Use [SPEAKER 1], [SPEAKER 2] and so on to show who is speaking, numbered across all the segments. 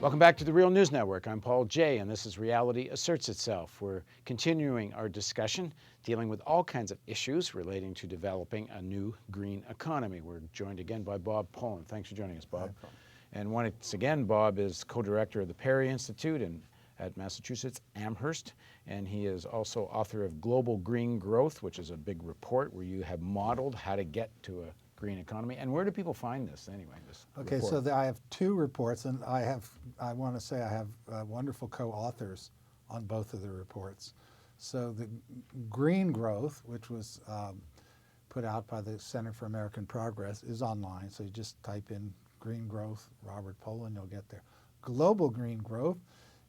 [SPEAKER 1] Welcome back to the Real News Network. I'm Paul Jay, and this is Reality Asserts Itself. We're continuing our discussion dealing with all kinds of issues relating to developing a new green economy. We're joined again by Bob Pollin. Thanks for joining us, Bob. And once again, Bob is co-director of the Perry Institute at Massachusetts Amherst, and he is also author of Global Green Growth, which is a big report where you have modeled how to get to a green economy. And where do people find this anyway?
[SPEAKER 2] Okay, report? So I have two reports, and I want to say I have wonderful co-authors on both of the reports. So the Green Growth, which was put out by the Center for American Progress, is online. So you just type in Green Growth, Robert Pollin, you'll get there. Global Green Growth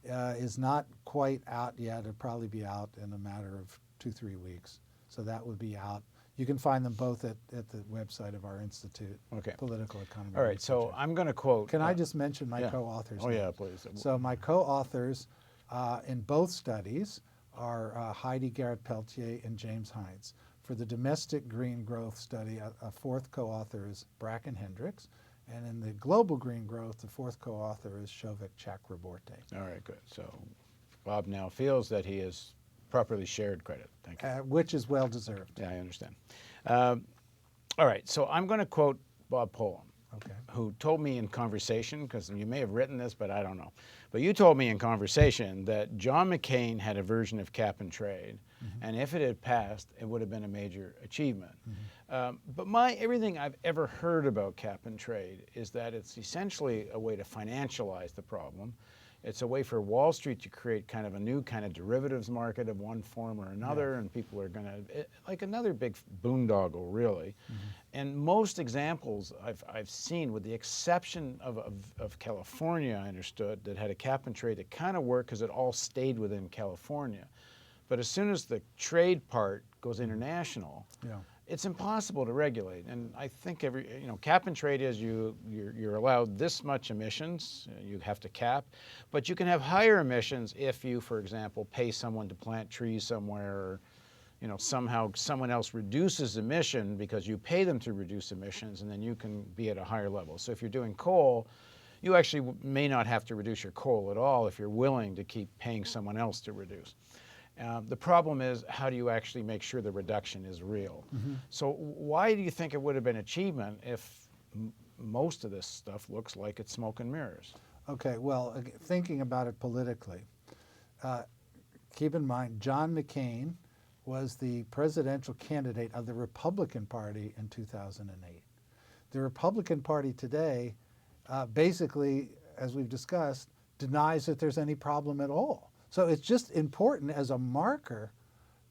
[SPEAKER 2] is not quite out yet. It'll probably be out in a matter of 2-3 weeks. So that would be out. You can find them both at the website of our institute,
[SPEAKER 1] okay.
[SPEAKER 2] Political Economy.
[SPEAKER 1] All right, so I'm going to quote.
[SPEAKER 2] Can I just mention my co-authors?
[SPEAKER 1] Oh, yeah, please.
[SPEAKER 2] So my co-authors in both studies are Heidi Garrett-Peltier and James Hines. For the domestic green growth study, a fourth co-author is Bracken Hendricks. And in the global green growth, the fourth co-author is Shovik Chakraborty.
[SPEAKER 1] All right, good. So Bob now feels that he has properly shared credit. Thank you.
[SPEAKER 2] Which is well deserved.
[SPEAKER 1] Yeah, I understand. All right, so I'm going to quote Bob Pollin,
[SPEAKER 2] okay,
[SPEAKER 1] who told me in conversation, because you may have written this, but I don't know. But you told me in conversation that John McCain had a version of cap and trade, and if it had passed, it would have been a major achievement. But everything I've ever heard about cap and trade is that it's essentially a way to financialize the problem. It's a way for Wall Street to create kind of a new kind of derivatives market of one form or another, and people are going to, like another big boondoggle, really. And most examples I've seen, with the exception of California, I understood, that had a cap and trade that kind of worked because it all stayed within California. But as soon as the trade part goes international, it's impossible to regulate. And I think cap and trade is you're allowed this much emissions, you have to cap, but you can have higher emissions if you, for example, pay someone to plant trees somewhere, or somehow someone else reduces emission because you pay them to reduce emissions, and then you can be at a higher level. So if you're doing coal, you actually may not have to reduce your coal at all if you're willing to keep paying someone else to reduce. The problem is, how do you actually make sure the reduction is real? So why do you think it would have been achievement if most of this stuff looks like it's smoke and mirrors?
[SPEAKER 2] Okay, well, thinking about it politically, keep in mind John McCain was the presidential candidate of the Republican Party in 2008. The Republican Party today basically, as we've discussed, denies that there's any problem at all. So it's just important as a marker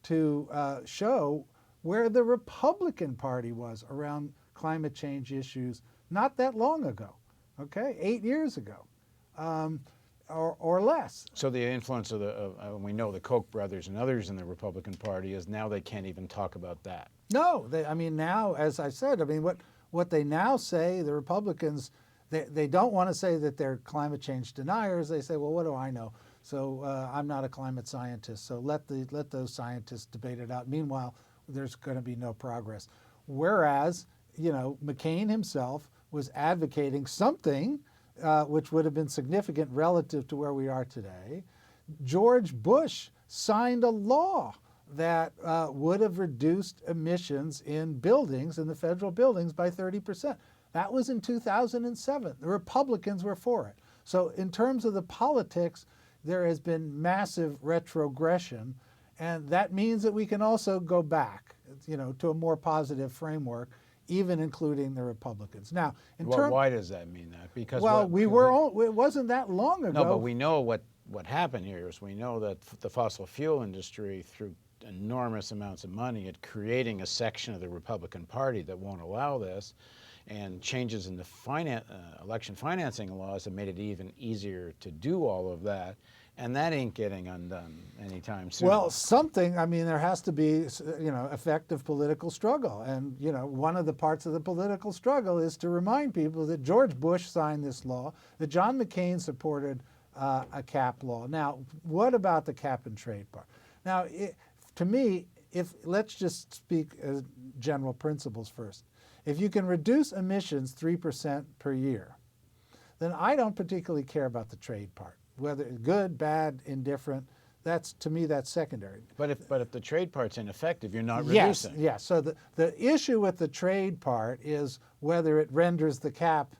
[SPEAKER 2] to show where the Republican Party was around climate change issues not that long ago, okay, 8 years ago, or less.
[SPEAKER 1] So the influence of we know the Koch brothers and others in the Republican Party is now they can't even talk about that.
[SPEAKER 2] No, now, as I said, what they now say, the Republicans, they don't want to say that they're climate change deniers. They say, well, what do I know? So I'm not a climate scientist, so let those scientists debate it out. Meanwhile, there's going to be no progress. Whereas, McCain himself was advocating something which would have been significant relative to where we are today. George Bush signed a law that would have reduced emissions in buildings, in the federal buildings, by 30%. That was in 2007. The Republicans were for it. So in terms of the politics, there has been massive retrogression, and that means that we can also go back, to a more positive framework, even including the Republicans. Now,
[SPEAKER 1] why does that mean that? Because
[SPEAKER 2] it wasn't that long ago.
[SPEAKER 1] No, but we know what happened here is we know that the fossil fuel industry, through enormous amounts of money at creating a section of the Republican Party that won't allow this, and changes in the election financing laws have made it even easier to do all of that. And that ain't getting undone anytime soon.
[SPEAKER 2] Well, there has to be, effective political struggle. And, one of the parts of the political struggle is to remind people that George Bush signed this law, that John McCain supported a cap law. Now, what about the cap and trade part? Now, to me, let's just speak as general principles first. If you can reduce emissions 3% per year, then I don't particularly care about the trade part. Whether good, bad, indifferent, to me that's secondary.
[SPEAKER 1] But if the trade part's ineffective, you're not
[SPEAKER 2] Yes,
[SPEAKER 1] reducing.
[SPEAKER 2] yes. So the issue with the trade part is whether it renders the cap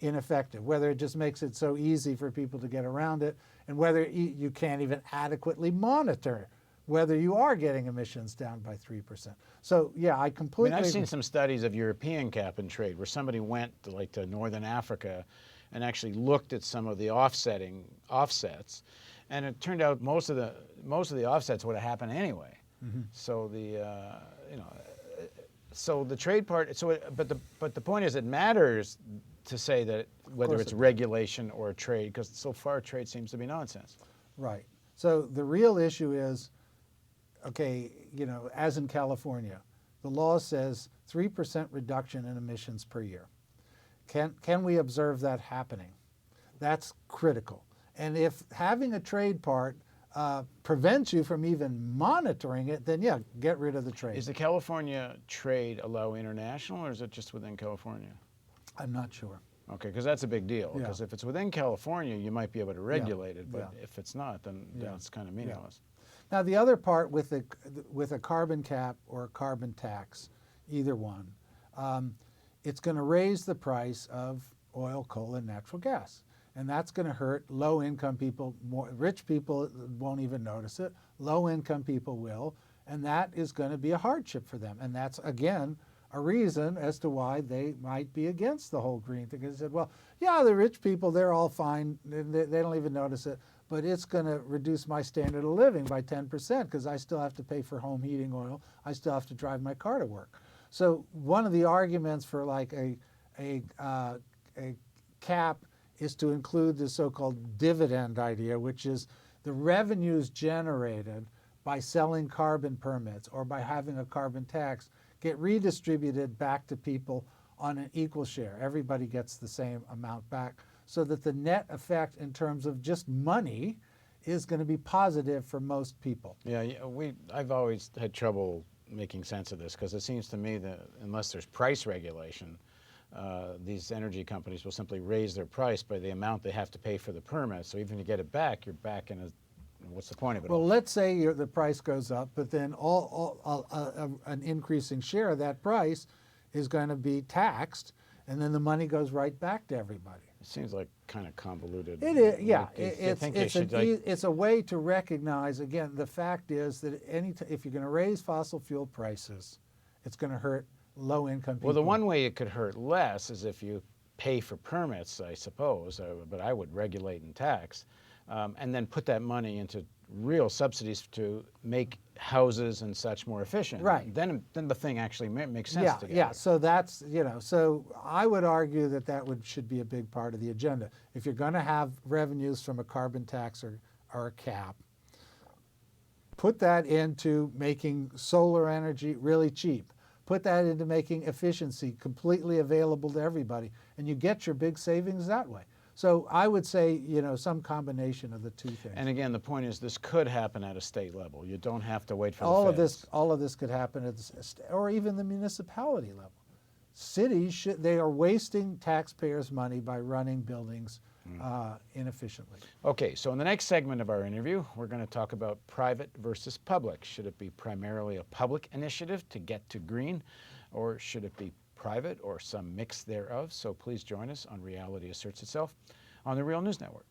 [SPEAKER 2] ineffective, whether it just makes it so easy for people to get around it, and whether you can't even adequately monitor whether you are getting emissions down by 3%. So yeah, I completely
[SPEAKER 1] I've seen some studies of European cap and trade where somebody went to Northern Africa and actually looked at some of the offsets, and it turned out most of the offsets would have happened anyway. Mm-hmm. So so the trade part. But the point is, it matters to say that whether it's regulation or trade, because so far trade seems to be nonsense.
[SPEAKER 2] Right. So the real issue is, okay, as in California, the law says 3% reduction in emissions per year. Can we observe that happening? That's critical. And if having a trade part prevents you from even monitoring it, then yeah, get rid of the trade.
[SPEAKER 1] Is the California trade allow international, or is it just within California?
[SPEAKER 2] I'm not sure.
[SPEAKER 1] Okay, because that's a big deal.
[SPEAKER 2] Yeah.
[SPEAKER 1] Because if it's within California, you might be able to regulate it, but
[SPEAKER 2] Yeah.
[SPEAKER 1] if it's not, then it's kind of meaningless.
[SPEAKER 2] Now the other part with a carbon cap or a carbon tax, either one, it's going to raise the price of oil, coal, and natural gas. And that's going to hurt low-income people. Rich people won't even notice it. Low-income people will. And that is going to be a hardship for them. And that's, again, a reason as to why they might be against the whole green thing. Because they said, well, yeah, the rich people, they're all fine. They don't even notice it. But it's going to reduce my standard of living by 10% because I still have to pay for home heating oil. I still have to drive my car to work. So one of the arguments for like a cap is to include the so-called dividend idea, which is the revenues generated by selling carbon permits or by having a carbon tax get redistributed back to people on an equal share. Everybody gets the same amount back, so that the net effect in terms of just money is going to be positive for most people.
[SPEAKER 1] Yeah, I've always had trouble making sense of this because it seems to me that unless there's price regulation, these energy companies will simply raise their price by the amount they have to pay for the permit. So even if you get it back, you're back in what's the point of it all?
[SPEAKER 2] Well, let's say the price goes up, but then an increasing share of that price is going to be taxed, and then the money goes right back to everybody.
[SPEAKER 1] It seems like kind of convoluted.
[SPEAKER 2] It is, yeah.
[SPEAKER 1] It's
[SPEAKER 2] a way to recognize, again, the fact is that if you're going to raise fossil fuel prices, it's going to hurt low-income people.
[SPEAKER 1] Well, the one way it could hurt less is if you pay for permits, I suppose, but I would regulate and tax, and then put that money into real subsidies to make houses and such more efficient.
[SPEAKER 2] Right.
[SPEAKER 1] Then the thing actually makes sense together.
[SPEAKER 2] Yeah, so that's, so I would argue that should be a big part of the agenda. If you're going to have revenues from a carbon tax or a cap, put that into making solar energy really cheap. Put that into making efficiency completely available to everybody, and you get your big savings that way. So I would say, some combination of the two things.
[SPEAKER 1] And again, the point is this could happen at a state level. You don't have to wait for
[SPEAKER 2] all
[SPEAKER 1] the
[SPEAKER 2] of
[SPEAKER 1] feds.
[SPEAKER 2] All of this could happen at or even the municipality level. Cities they are wasting taxpayers' money by running buildings inefficiently.
[SPEAKER 1] Okay, so in the next segment of our interview, we're going to talk about private versus public. Should it be primarily a public initiative to get to green, or should it be private or some mix thereof? So please join us on Reality Asserts Itself on the Real News Network.